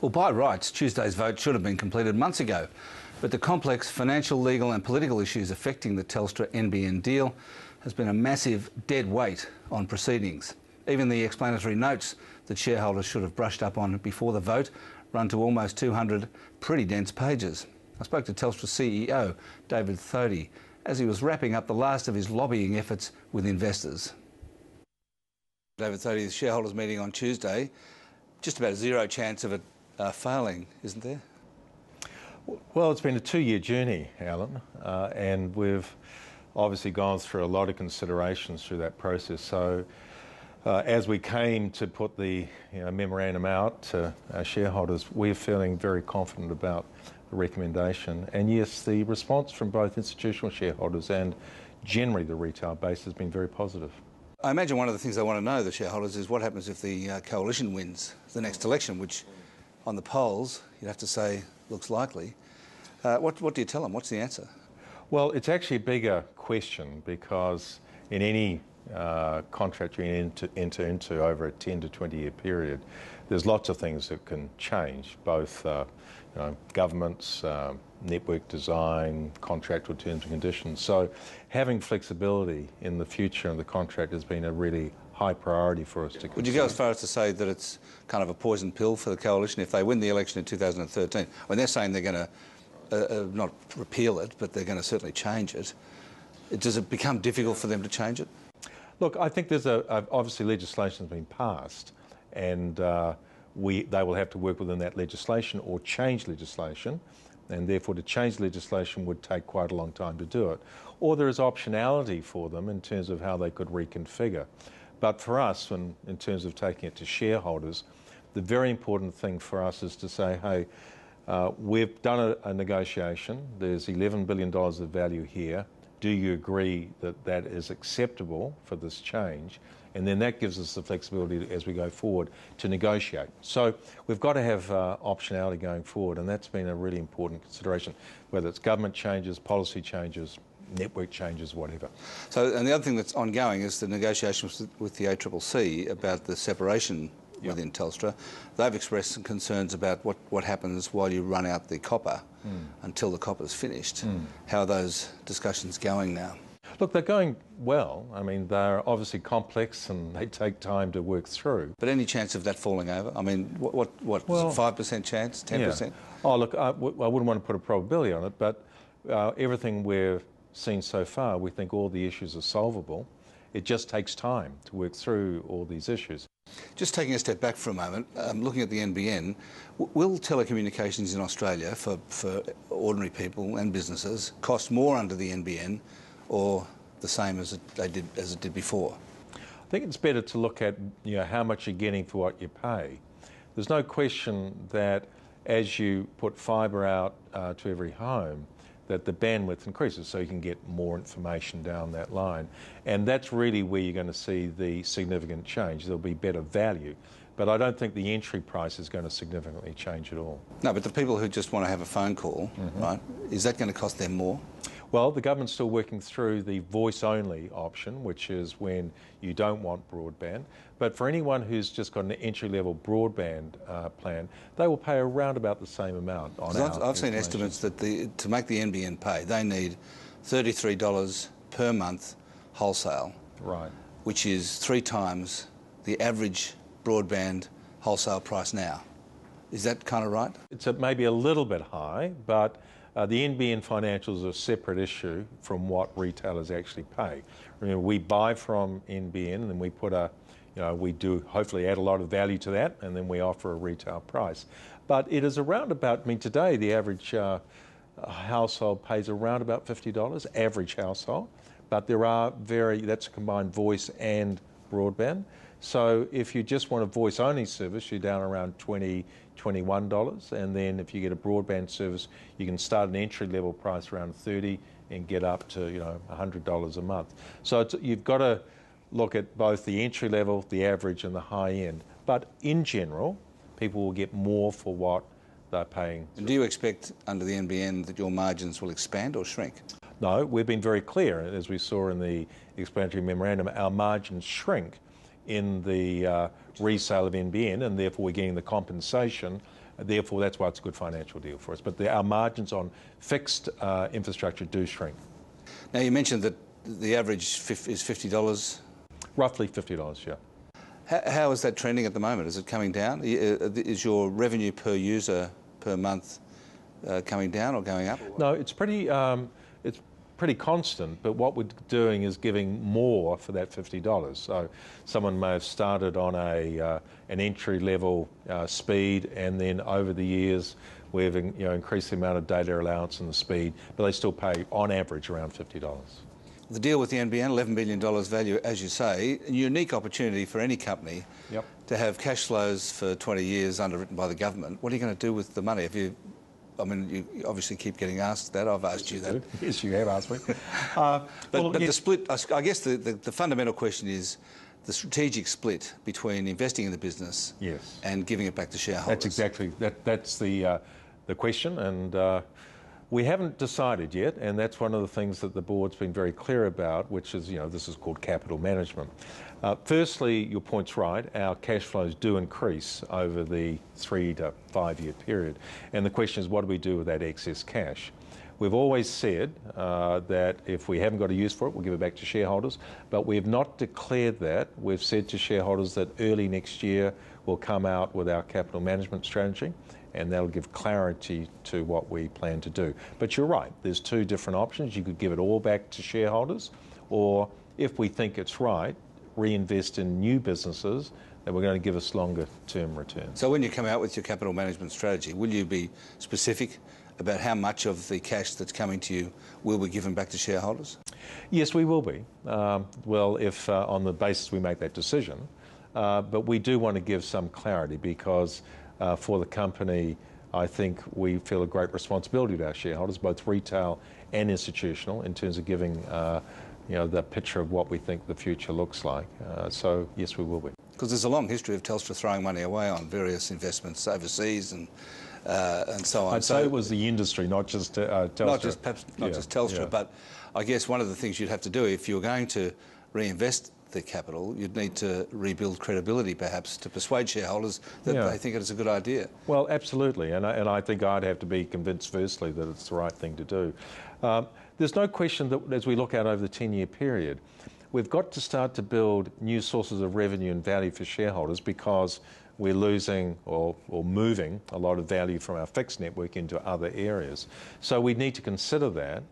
Well, by rights, Tuesday's vote should have been completed months ago, but the complex financial, legal and political issues affecting the Telstra NBN deal has been a massive dead weight on proceedings. Even the explanatory notes that shareholders should have brushed up on before the vote run to almost 200 pretty dense pages. I spoke to Telstra CEO David Thodey as he was wrapping up the last of his lobbying efforts with investors. David Thodey, the shareholders meeting on Tuesday, just about zero chance of it failing, isn't there? Well, it's been a 2-year journey, Alan, and we've obviously gone through a lot of considerations through that process. So as we came to put the memorandum out to our shareholders, we're feeling very confident about the recommendation. And yes, the response from both institutional shareholders and generally the retail base has been very positive. I imagine one of the things they want to know, the shareholders, is what happens if the coalition wins the next election, which on the polls you'd have to say looks likely. What do you tell them? What's the answer? Well, it's actually a bigger question because in any contract you enter into over a 10 to 20 year period, there's lots of things that can change, both governments, network design, contractual terms and conditions. So having flexibility in the future of the contract has been a really high priority for us to consider. Would you go as far as to say that it's kind of a poison pill for the coalition if they win the election in 2013? When they're saying they're going to not repeal it, but they're going to certainly change it, does it become difficult for them to change it? Look, I think there's obviously legislation has been passed, and they will have to work within that legislation or change legislation, and therefore to change legislation would take quite a long time to do it. Or there is optionality for them in terms of how they could reconfigure. But for us, in terms of taking it to shareholders, the very important thing for us is to say, hey, we've done a negotiation, there's $11 billion of value here. Do you agree that that is acceptable for this change? And then that gives us the flexibility as we go forward to negotiate. So we've got to have optionality going forward, and that's been a really important consideration, whether it's government changes, policy changes, network changes, whatever. So, and the other thing that's ongoing is the negotiations with the ACCC about the separation within Telstra. They've expressed some concerns about what happens while you run out the copper until the copper's finished. How are those discussions going now? Look, they're going well. I mean, they're obviously complex and they take time to work through. But any chance of that falling over? I mean, what well, 5% chance, 10%? Yeah. Oh, look, I wouldn't want to put a probability on it, but everything we've seen so far, we think all the issues are solvable. It just takes time to work through all these issues. Just taking a step back for a moment, looking at the NBN, will telecommunications in Australia for ordinary people and businesses cost more under the NBN or the same as it did before? I think it's better to look at how much you're getting for what you pay. There's no question that as you put fibre out to every home, that the bandwidth increases so you can get more information down that line. And that's really where you're going to see the significant change. There'll be better value. But I don't think the entry price is going to significantly change at all. No, but the people who just want to have a phone call, right, is that going to cost them more? Well, the government's still working through the voice-only option, which is when you don't want broadband. But for anyone who's just got an entry-level broadband plan, they will pay around about the same amount on our I've seen estimates that to make the NBN pay, they need $33 per month wholesale, right, which is 3 times the average broadband wholesale price now. Is that kind of right? It's maybe a little bit high, but the NBN financials are a separate issue from what retailers actually pay. Remember, we buy from NBN and then we put we do hopefully add a lot of value to that and then we offer a retail price. But it is around about, today the average household pays around about $50, average household, but there are that's a combined voice and broadband. So if you just want a voice-only service, you're down around $20, $21, and then if you get a broadband service, you can start an entry-level price around $30 and get up to $100 a month. So you've got to look at both the entry-level, the average, and the high-end. But in general, people will get more for what they're paying. And do you expect under the NBN that your margins will expand or shrink? No, we've been very clear, as we saw in the explanatory memorandum, our margins shrink in the resale of NBN, and therefore we're getting the compensation Therefore, that's why it's a good financial deal for us. But our margins on fixed infrastructure do shrink. Now, you mentioned that the average is $50. Roughly $50, yeah. How is that trending at the moment? Is it coming down? Is your revenue per user per month coming down or going up? No, it's pretty constant, but what we're doing is giving more for that $50. So someone may have started on an entry-level speed, and then over the years we've increased the amount of data allowance and the speed, but they still pay on average around $50. The deal with the NBN, $11 billion value, as you say, a unique opportunity for any company to have cash flows for 20 years underwritten by the government. What are you going to do with the money? You obviously keep getting asked that. I've asked you that. Yes, you have asked me. But the split, I guess the fundamental question is the strategic split between investing in the business and giving it back to shareholders. That's the question, and we haven't decided yet, and that's one of the things that the board's been very clear about, which is, this is called capital management. Firstly, your point's right. Our cash flows do increase over the 3 to 5 year period. And the question is, what do we do with that excess cash? We've always said that if we haven't got a use for it, we'll give it back to shareholders. But we have not declared that. We've said to shareholders that early next year we'll come out with our capital management strategy, and that'll give clarity to what we plan to do. But you're right, there's two different options. You could give it all back to shareholders, or if we think it's right, reinvest in new businesses that we're going to give us longer term returns. So when you come out with your capital management strategy, will you be specific about how much of the cash that's coming to you will be given back to shareholders? Yes, we will be. If on the basis we make that decision. But we do want to give some clarity because for the company, I think we feel a great responsibility to our shareholders, both retail and institutional, in terms of giving the picture of what we think the future looks like. So yes, we will be. Because there's a long history of Telstra throwing money away on various investments overseas and so on. I'd say it was the industry, not just Telstra. Not just Telstra, but I guess one of the things you'd have to do if you were going to reinvest the capital, you'd need to rebuild credibility, perhaps, to persuade shareholders that they think it is a good idea. Well, absolutely, and I think I'd have to be convinced firstly that it's the right thing to do. There's no question that as we look out over the 10-year period, we've got to start to build new sources of revenue and value for shareholders because we're losing or moving a lot of value from our fixed network into other areas. So we need to consider that.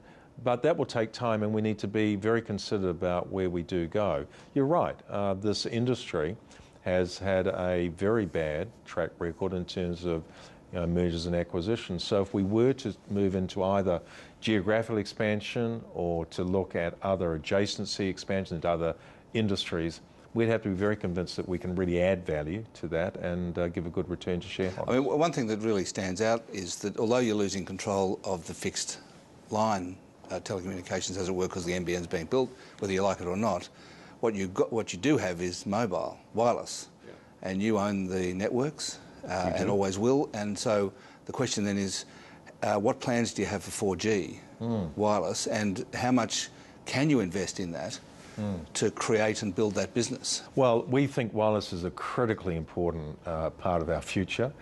But that will take time, and we need to be very considerate about where we do go. You're right, this industry has had a very bad track record in terms of mergers and acquisitions. So if we were to move into either geographical expansion or to look at other adjacency expansion into other industries, we'd have to be very convinced that we can really add value to that and give a good return to shareholders. I mean, one thing that really stands out is that although you're losing control of the fixed line telecommunications, as it were, because the NBN's being built, whether you like it or not, what you do have is mobile, wireless, and you own the networks and always will. And so the question then is, what plans do you have for 4G wireless, and how much can you invest in that to create and build that business? Well, we think wireless is a critically important part of our future.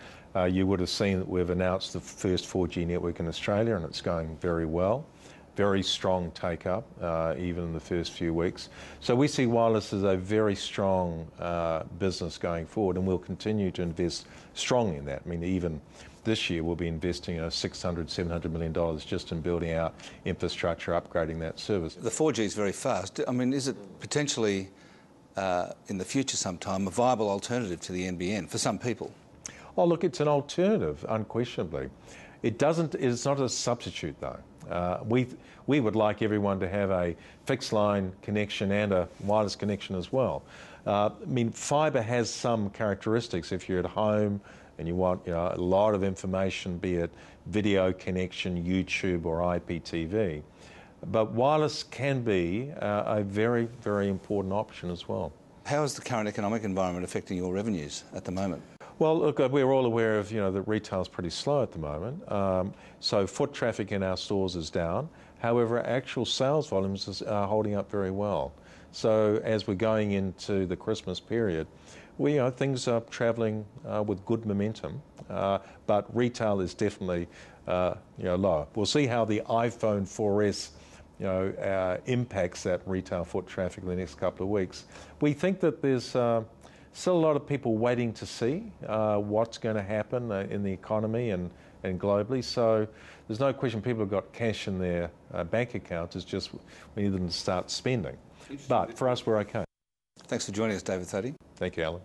You would have seen that we've announced the first 4G network in Australia, and it's going very well. Very strong take-up, even in the first few weeks. So we see wireless as a very strong business going forward, and we'll continue to invest strongly in that. I mean, even this year we'll be investing $600, $700 million just in building out infrastructure, upgrading that service. The 4G is very fast. I mean, is it potentially, in the future sometime, a viable alternative to the NBN for some people? Oh, look, it's an alternative, unquestionably. It's not a substitute, though. We would like everyone to have a fixed line connection and a wireless connection as well. I mean, fibre has some characteristics. If you're at home and you want a lot of information, be it video connection, YouTube or IPTV, but wireless can be a very, very important option as well. How is the current economic environment affecting your revenues at the moment? Well, look, we're all aware of, that retail's pretty slow at the moment. So foot traffic in our stores is down. However, actual sales volumes are holding up very well. So as we're going into the Christmas period, Well, things are travelling with good momentum, but retail is definitely lower. We'll see how the iPhone 4S impacts that retail foot traffic in the next couple of weeks. We think that there's still a lot of people waiting to see what's going to happen in the economy and globally. So there's no question people have got cash in their bank accounts. It's just we need them to start spending. But for us, we're okay. Thanks for joining us, David Thodey. Thank you, Alan.